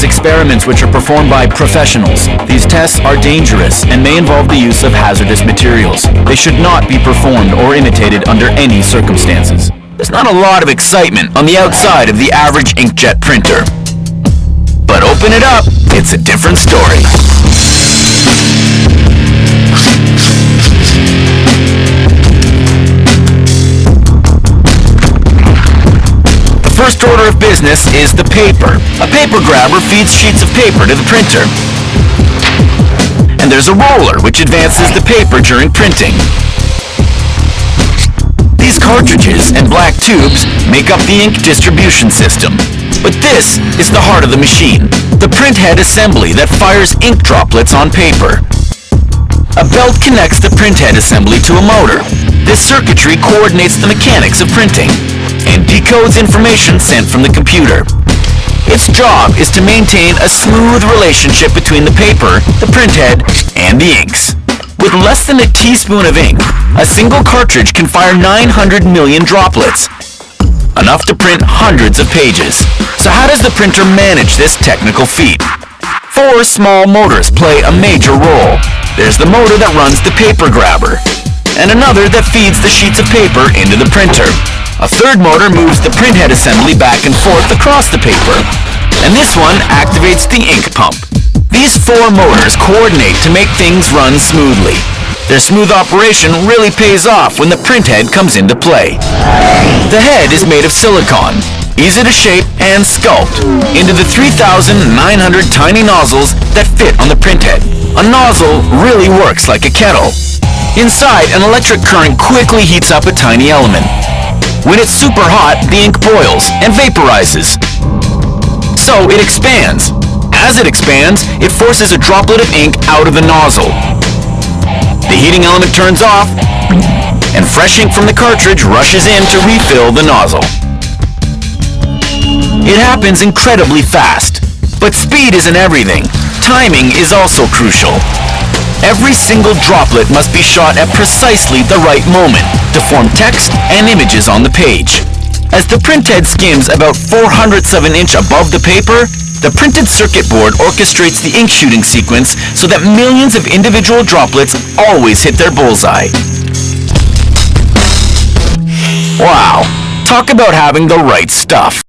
experiments which are performed by professionals. These tests are dangerous and may involve the use of hazardous materials. They should not be performed or imitated under any circumstances. There's not a lot of excitement on the outside of the average inkjet printer. But open it up, it's a different story. First order of business is the paper. A paper grabber feeds sheets of paper to the printer. And there's a roller which advances the paper during printing. These cartridges and black tubes make up the ink distribution system. But this is the heart of the machine, the printhead assembly that fires ink droplets on paper. A belt connects the printhead assembly to a motor. This circuitry coordinates the mechanics of printing and decodes information sent from the computer. Its job is to maintain a smooth relationship between the paper, the printhead, and the inks. With less than a teaspoon of ink, a single cartridge can fire 900 million droplets, enough to print hundreds of pages. So how does the printer manage this technical feat? 4 small motors play a major role. There's the motor that runs the paper grabber, and another that feeds the sheets of paper into the printer. A third motor moves the printhead assembly back and forth across the paper, and this one activates the ink pump. These 4 motors coordinate to make things run smoothly. Their smooth operation really pays off when the printhead comes into play. The head is made of silicone, easy to shape and sculpt into the 3,900 tiny nozzles that fit on the printhead. A nozzle really works like a kettle. Inside, an electric current quickly heats up a tiny element. When it's super hot, the ink boils and vaporizes. So it expands. As it expands, it forces a droplet of ink out of the nozzle. The heating element turns off, and fresh ink from the cartridge rushes in to refill the nozzle. It happens incredibly fast. But speed isn't everything. Timing is also crucial. Every single droplet must be shot at precisely the right moment to form text and images on the page. As the printhead skims about 4/100ths of an inch above the paper, the printed circuit board orchestrates the ink shooting sequence so that millions of individual droplets always hit their bullseye. Wow, talk about having the right stuff.